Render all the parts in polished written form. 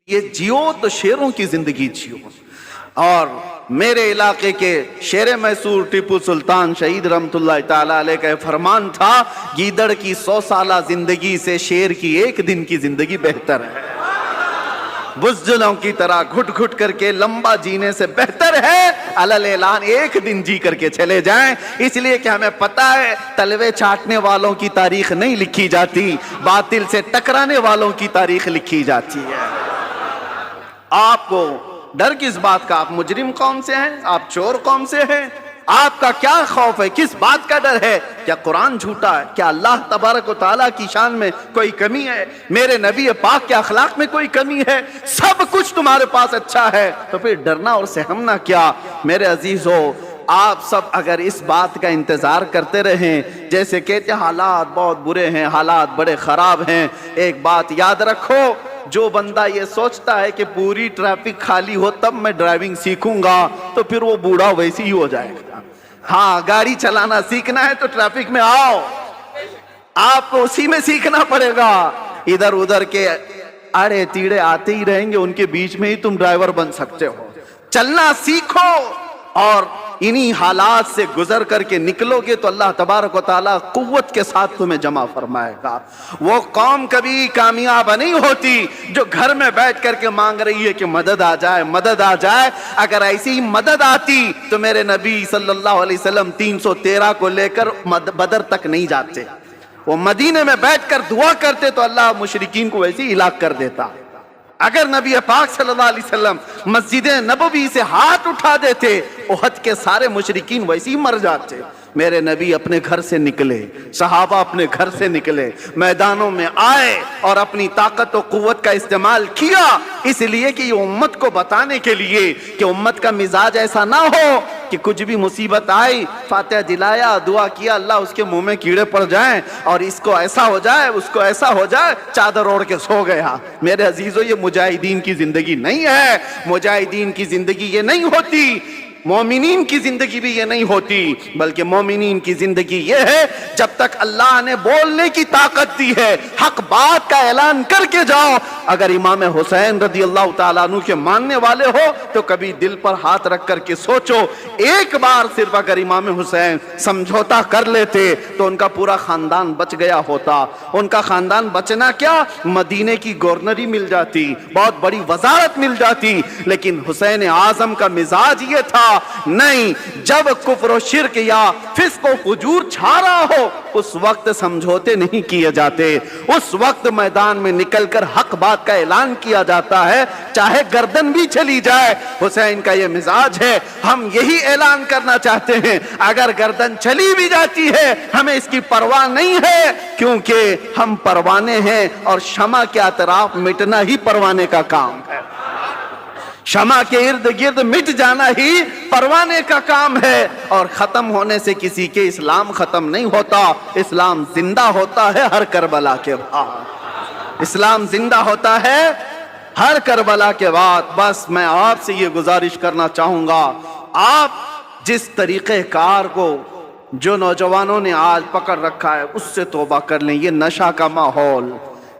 یہ جیو تو شیروں کی زندگی جیو. اور میرے علاقے کے شیر میسور ٹیپو سلطان شہید رحمت اللہ تعالیٰ علیہ کا فرمان تھا، گیدڑ کی 100 سالہ زندگی سے شیر کی 1 دن کی زندگی بہتر ہے. بزدلوں کی طرح گھٹ گھٹ کر کے لمبا جینے سے بہتر ہے علل اعلان 1 دن جی کر کے چلے جائیں. اس لیے کہ ہمیں پتہ ہے تلوے چاٹنے والوں کی تاریخ نہیں لکھی جاتی، باطل سے ٹکرانے والوں کی تاریخ لکھی جاتی ہے. آپ کو ڈر کس بات کا؟ آپ مجرم قوم سے ہیں؟ آپ چور قوم سے ہیں؟ آپ کا کیا خوف ہے؟ کس بات کا ڈر ہے؟ کیا قرآن جھوٹا ہے؟ کیا اللہ تبارک و تعالیٰ کی شان میں کوئی کمی ہے؟ میرے نبی پاک کے اخلاق میں کوئی کمی ہے؟ سب کچھ تمہارے پاس اچھا ہے، تو پھر ڈرنا اور سہمنا کیا؟ میرے عزیزو، آپ سب اگر اس بات کا انتظار کرتے رہیں، جیسے کہتے حالات بہت برے ہیں، حالات بڑے خراب ہیں، ایک بات یاد رکھو، جو بندہ یہ سوچتا ہے کہ پوری ٹریفک خالی ہو تب میں ڈرائیونگ سیکھوں گا، تو پھر وہ بوڑھا ویسی ہی ہو جائے گا. ہاں، گاڑی چلانا سیکھنا ہے تو ٹریفک میں آؤ، آپ کو اسی میں سیکھنا پڑے گا. ادھر ادھر کے اڑے تیڑے آتے ہی رہیں گے، ان کے بیچ میں ہی تم ڈرائیور بن سکتے ہو. چلنا سیکھو، اور انہی حالات سے گزر کر کے نکلو گے تو اللہ تبارک و تعالیٰ قوت کے ساتھ تمہیں جمع فرمائے گا. وہ قوم کبھی کامیاب نہیں ہوتی جو گھر میں بیٹھ کر کے مانگ رہی ہے کہ مدد آ جائے، مدد آ جائے. اگر ایسی ہی مدد آتی تو میرے نبی صلی اللہ علیہ وسلم 313 کو لے کر بدر تک نہیں جاتے. وہ مدینے میں بیٹھ کر دعا کرتے تو اللہ مشرکین کو ویسے ہی ہلاک کر دیتا. اگر نبی پاک صلی اللہ علیہ وسلم مسجد نبوی سے ہاتھ اٹھا دیتے، احد کے سارے مشرکین ویسے ہی مر جاتے. میرے نبی اپنے گھر سے نکلے، صحابہ اپنے گھر سے نکلے، میدانوں میں آئے اور اپنی طاقت و قوت کا استعمال کیا، اس لیے کہ یہ امت کو بتانے کے لیے کہ امت کا مزاج ایسا نہ ہو کہ کچھ بھی مصیبت آئی فاتحہ دلایا، دعا کیا، اللہ اس کے منہ میں کیڑے پڑ جائیں اور اس کو ایسا ہو جائے، اس کو ایسا ہو جائے، چادر اوڑھ کے سو گیا. میرے عزیزو، یہ مجاہدین کی زندگی نہیں ہے. مجاہدین کی زندگی یہ نہیں ہوتی، مومنین کی زندگی بھی یہ نہیں ہوتی، بلکہ مومنین کی زندگی یہ ہے جب تک اللہ نے بولنے کی طاقت دی ہے، حق بات کا اعلان کر کے جاؤ. اگر امام حسین رضی اللہ تعالیٰ عنہ کے ماننے والے ہو تو کبھی دل پر ہاتھ رکھ کر کے سوچو، ایک بار صرف اگر امام حسین سمجھوتا کر لیتے تو ان کا پورا خاندان بچ گیا ہوتا. ان کا خاندان بچنا کیا، مدینے کی گورنری مل جاتی، بہت بڑی وزارت مل جاتی. لیکن حسین اعظم کا مزاج یہ تھا، نہیں، جب کفر و شرک یا فسق و فجور چھا رہا ہو اس وقت سمجھوتے نہیں کیے جاتے، اس وقت میدان میں نکل کر حق بات کا اعلان کیا جاتا ہے، چاہے گردن بھی چلی جائے. حسین کا یہ مزاج ہے. ہم یہی اعلان کرنا چاہتے ہیں، اگر گردن چلی بھی جاتی ہے ہمیں اس کی پرواہ نہیں ہے، کیونکہ ہم پروانے ہیں اور شمع کے اطراف مٹنا ہی پروانے کا کام ہے. شمع کے ارد گرد مٹ جانا ہی پروانے کا کام ہے. اور ختم ہونے سے کسی کے اسلام ختم نہیں ہوتا، اسلام زندہ ہوتا ہے ہر کربلا کے بعد. اسلام زندہ ہوتا ہے ہر کربلا کے بعد. بس میں آپ سے یہ گزارش کرنا چاہوں گا، آپ جس طریقہ کار کو جو نوجوانوں نے آج پکڑ رکھا ہے اس سے توبہ کر لیں. یہ نشہ کا ماحول،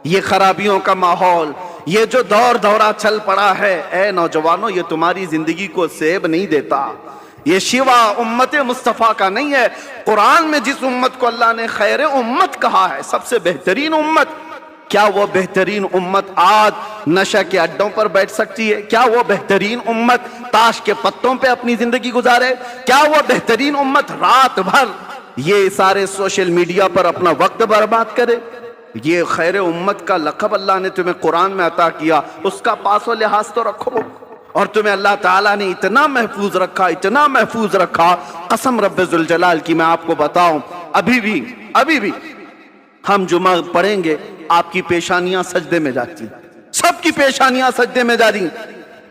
یہ خرابیوں کا ماحول، یہ جو دور دورہ چل پڑا ہے، اے نوجوانوں، یہ تمہاری زندگی کو سیب نہیں دیتا. یہ شیوا امت مصطفیٰ کا نہیں ہے. قرآن میں جس امت کو اللہ نے خیر امت کہا ہے، سب سے بہترین امت، کیا وہ بہترین امت آج نشہ کے اڈوں پر بیٹھ سکتی ہے؟ کیا وہ بہترین امت تاش کے پتوں پہ اپنی زندگی گزارے؟ کیا وہ بہترین امت رات بھر یہ سارے سوشل میڈیا پر اپنا وقت برباد کرے؟ یہ خیر امت کا لقب اللہ نے تمہیں قرآن میں عطا کیا، اس کا پاس و لحاظ تو رکھو. اور تمہیں اللہ تعالیٰ نے اتنا محفوظ رکھا، اتنا محفوظ رکھا، قسم رب ذوالجلال کی میں آپ کو بتاؤں، ابھی بھی ہم جمعہ پڑھیں گے، آپ کی پیشانیاں سجدے میں جاتی، سب کی پیشانیاں سجدے میں جاتی.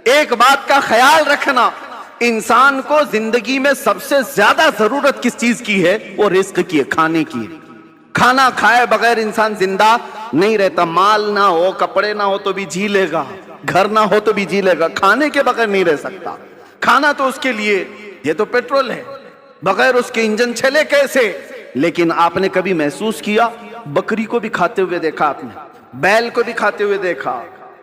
ایک بات کا خیال رکھنا، انسان کو زندگی میں سب سے زیادہ ضرورت کس چیز کی ہے؟ وہ رزق کی ہے، کھانے کی ہے. کھانا کھائے بغیر انسان زندہ نہیں رہتا. مال نہ ہو، کپڑے نہ ہو تو بھی جی لے گا، گھر نہ ہو تو بھی جی لے گا، کھانے کے بغیر نہیں رہ سکتا. کھانا تو اس کے لیے، یہ تو پیٹرول ہے، بغیر اس کے انجن چلے کیسے؟ لیکن آپ نے کبھی محسوس کیا، بکری کو بھی کھاتے ہوئے دیکھا، آپ نے بیل کو بھی کھاتے ہوئے دیکھا،